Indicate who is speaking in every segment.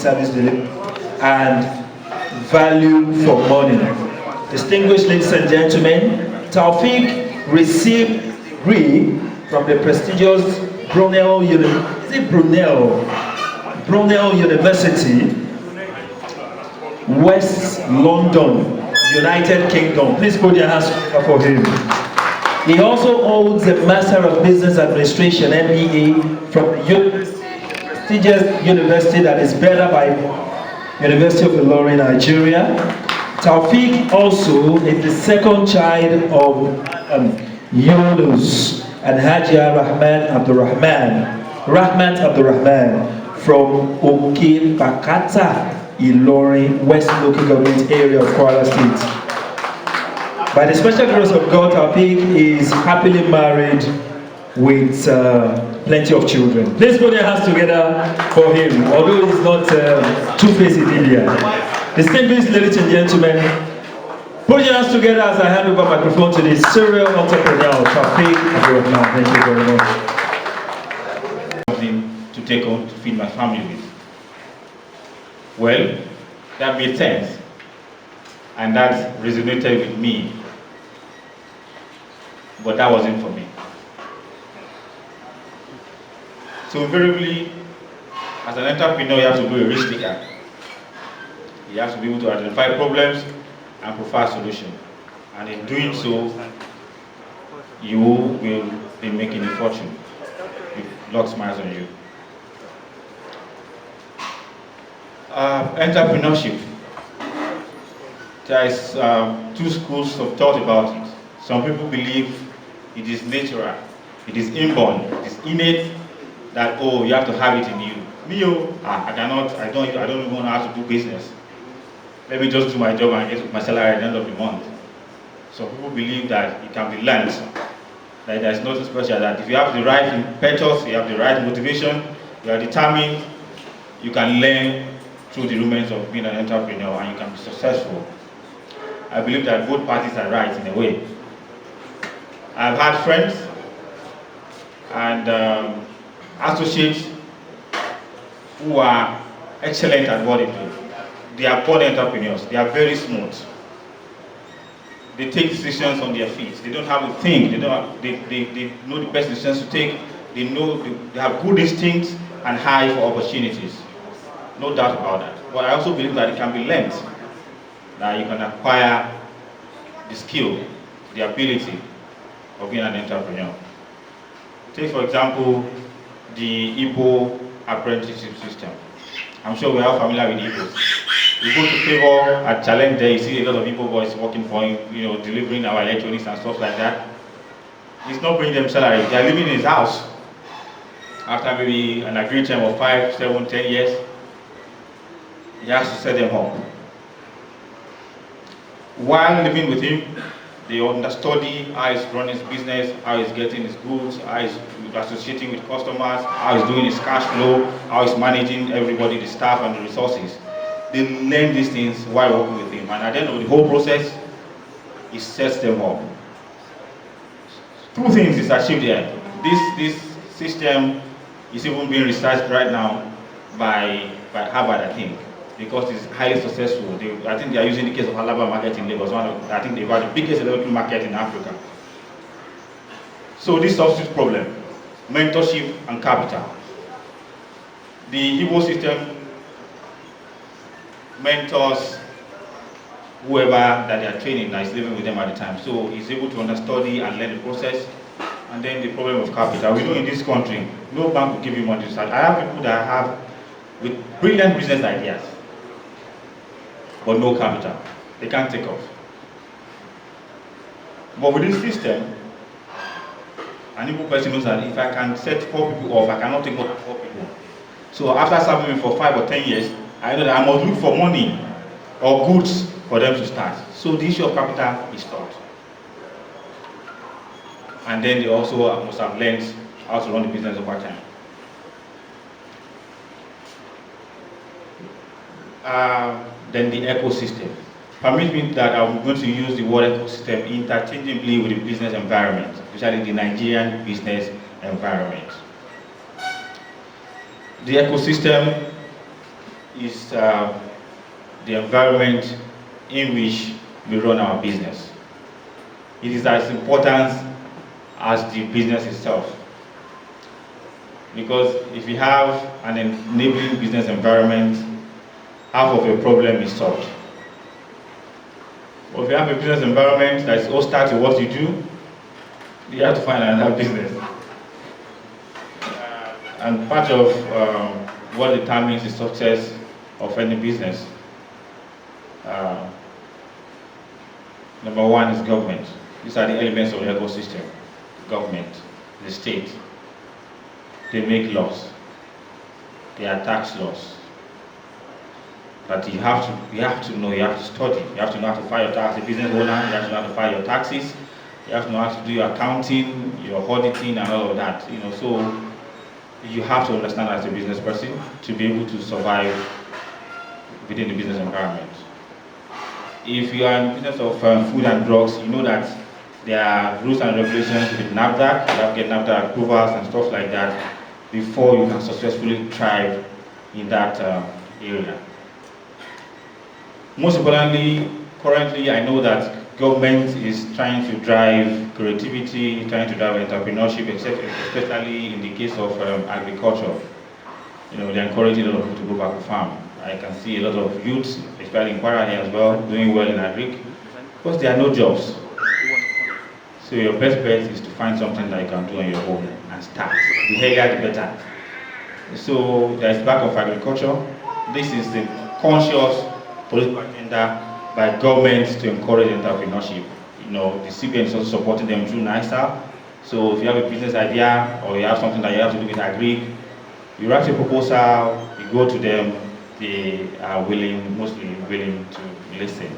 Speaker 1: service delivery, and value for money. Distinguished ladies and gentlemen, Taofiq received a degree from the prestigious Brunel University, West London, United Kingdom. Please put your hands together for him. He also holds a Master of Business Administration, MBA, from the prestigious university that is better by University of Ilorin, Nigeria. Taofiq also is the second child of Yunus and Hajia Rahman Abdulrahman from Oke Pakata, Ilorin, West Local Government Area of Kwara State. By the special grace of God, Taofiq is happily married with plenty of children. Please put your hands together for him, although he's not two-faced in India. Distinguished ladies and gentlemen, put your hands together as I hand over the microphone to the serial entrepreneur, Taofiq Olay. Thank you very much.
Speaker 2: Something to take home to feed my family with. Well, that made sense, and that resonated with me, but that wasn't for me. So invariably, as an entrepreneur, you have to do a risk taker. You have to be able to identify problems and provide solutions. And in doing so, you will be making a fortune with lots of smiles on you. Entrepreneurship. There is two schools of thought about it. Some people believe it is natural, it is inborn, it is innate, that you have to have it in you. Me, I don't even know how to do business. Let me just do my job and get my salary at the end of the month. Some people believe that it can be learned, that there's nothing special, that if you have the right impetus, you have the right motivation, you are determined, you can learn through the rudiments of being an entrepreneur and you can be successful. I believe that both parties are right in a way. I've had friends and associates who are excellent at what they do. They are born entrepreneurs. They are very smooth. They take decisions on their feet. They don't have to think. They know the best decisions to take. They have good instincts and high for opportunities. No doubt about that. But I also believe that it can be learned. That you can acquire the skill, the ability of being an entrepreneur. Take for example the Igbo apprenticeship system. I'm sure we are familiar with Igbos. You go to Favor at Challenge there, you see a lot of Igbo boys working for him, delivering our electronics and stuff like that. He's not bringing them salary, they are living in his house. After maybe an agreed term of 5, 7, 10 years, he has to set them up. While living with him, they understudy how he's running his business, how he's getting his goods, how he's associating with customers, how he's doing his cash flow, how he's managing everybody, the staff and the resources. They learn these things while working with him, and at the end of the whole process, he sets them up. Two things is achieved here. This system is even being researched right now by Harvard, I think, because it's highly successful. I think they are using the case of Alaba market in Lagos. I think they've got the biggest electrical market in Africa. So this substitute problem, mentorship and capital. The Igbo system mentors whoever that they are training that is living with them at the time. So he's able to understudy and learn the process. And then the problem of capital. We know in this country, no bank will give you money to start. I have people that have with brilliant business ideas, but no capital. They can't take off. But with this system, an Igbo person knows that if I can set 4 people off, I cannot take more than 4 people. So after serving me for 5 or 10 years, I know that I must look for money or goods for them to start. So the issue of capital is taught. And then they also must have learned how to run the business over time. Then the ecosystem. Permit me that I'm going to use the word ecosystem interchangeably with the business environment, especially the Nigerian business environment. The ecosystem is the environment in which we run our business. It is as important as the business itself. Because if you have an enabling business environment, half of your problem is solved. But if you have a business environment that is hostile to what you do, you have to find another business. And part of what determines the success of any business, number one is government. These are the elements of the ecosystem. Government, the state. They make laws. They are tax laws. But you have to know, you have to study. You have to know how to file your tax. The business owner, you have to know how to file your taxes. You have to know how to do your accounting, your auditing, and all of that. So you have to understand as a business person to be able to survive within the business environment. If you are in the business of food and drugs, you know that there are rules and regulations with NAFDAC. You have to get NAFDAC approvals and stuff like that before you can successfully thrive in that area. Most importantly, currently I know that government is trying to drive creativity, trying to drive entrepreneurship, especially in the case of agriculture. They're encouraging a lot of people to go back to farm. I can see a lot of youths, especially in Kwara here as well, doing well in agri, because there are no jobs. So your best bet is to find something that you can do on your own and start. The earlier the better. So there is back of agriculture. This is the conscious political agenda by government to encourage entrepreneurship. The CBN is also supporting them through NISA. So if you have a business idea or you have something that you have to do with agri, you write a proposal, you go to them, they are mostly willing to listen.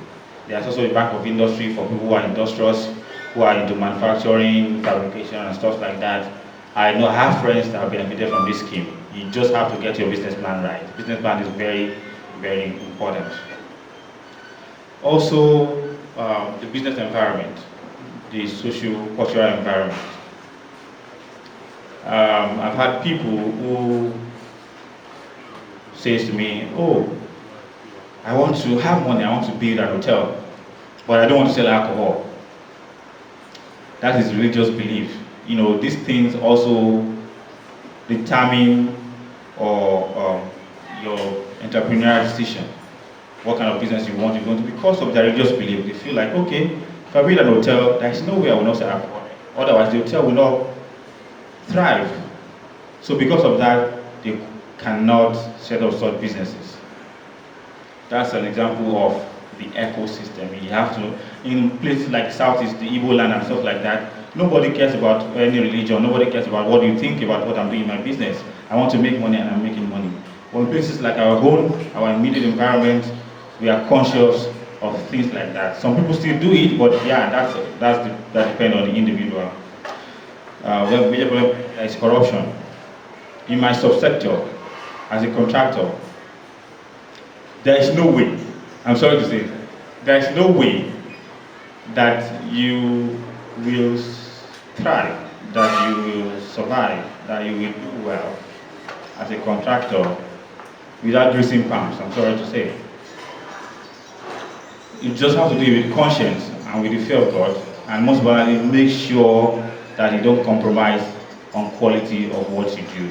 Speaker 2: There's also a bank of industry for people who are industrious, who are into manufacturing, fabrication, and stuff like that. I have friends that have benefited from this scheme. You just have to get your business plan right. Business plan is very, very important. Also, the business environment, the socio-cultural environment. I've had people who says to me, "Oh, I want to have money, I want to build an hotel, but I don't want to sell alcohol." That is religious belief. These things also determine your entrepreneurial decision. What kind of business you want to go into because of their religious belief. They feel like, okay, if I build an hotel, there is no way I will not sell alcohol. Otherwise, the hotel will not thrive. So because of that, they cannot set up such businesses. That's an example of the ecosystem. You have to, in places like Southeast, the Igbo land and stuff like that, nobody cares about any religion, nobody cares about what you think about what I'm doing in my business. I want to make money and I'm making money. But in places like our own, our immediate environment, we are conscious of things like that. Some people still do it, but yeah, that depends on the individual. Well, major problem is corruption. In my subsector, as a contractor, there is no way, I'm sorry to say, there is no way that you will thrive, that you will survive, that you will do well as a contractor without greasing palms, I'm sorry to say. You just have to do it with conscience and with the fear of God, and most importantly, make sure that you don't compromise on quality of what you do.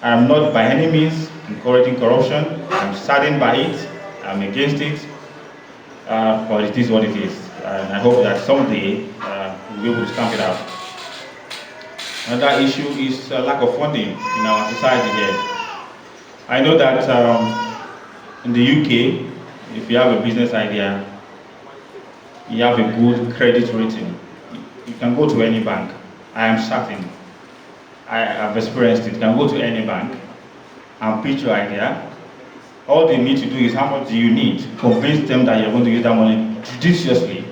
Speaker 2: I am not by any means encouraging corruption. I'm saddened by it. I'm against it. But it is what it is. And I hope that someday we'll be able to stamp it out. Another issue is lack of funding in our society here. I know that in the UK, if you have a business idea, you have a good credit rating, you can go to any bank. I am certain. I have experienced it. You can go to any bank and pitch your idea. All they need to do is how much do you need? Convince them that you're going to use that money judiciously.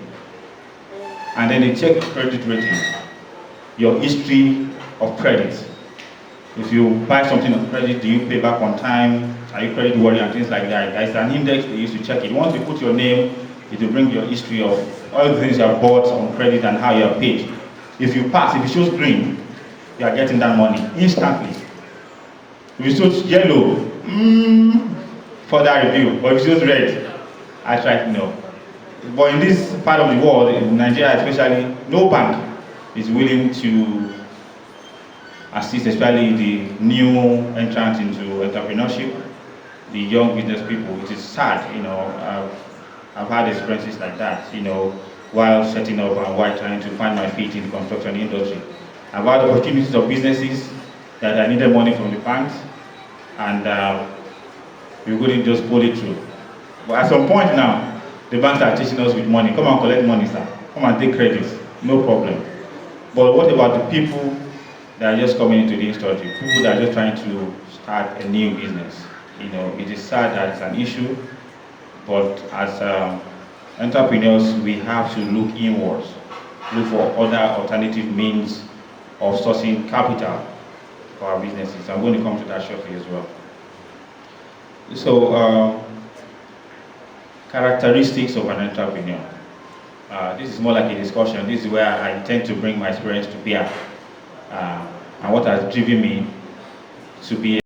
Speaker 2: And then they check credit rating, your history of credit. If you buy something on credit, do you pay back on time? Are you credit worthy and things like that? There's an index they use to check it. Once you put your name, it will bring your history of all the things you have bought on credit and how you have paid. If you pass, if it shows green, you are getting that money instantly. If it shows yellow, further review, but if you just read, I tried to know. But in this part of the world, in Nigeria especially, no bank is willing to assist, especially the new entrants into entrepreneurship, the young business people. It is sad, you know. I've had experiences like that, you know, while setting up and while trying to find my feet in the construction industry. I've had opportunities of businesses that I needed money from the banks, and we couldn't just pull it through. But at some point now, the banks are teaching us with money. Come and collect money, sir. Come and take credits. No problem. But what about the people that are just coming into the industry? People that are just trying to start a new business. You know, it is sad that it's an issue, but as entrepreneurs, we have to look inwards, look for other alternative means of sourcing capital for our businesses. I'm going to come to that shortly as well. So, characteristics of an entrepreneur. This is more like a discussion. This is where I intend to bring my experience to bear, and what has driven me to be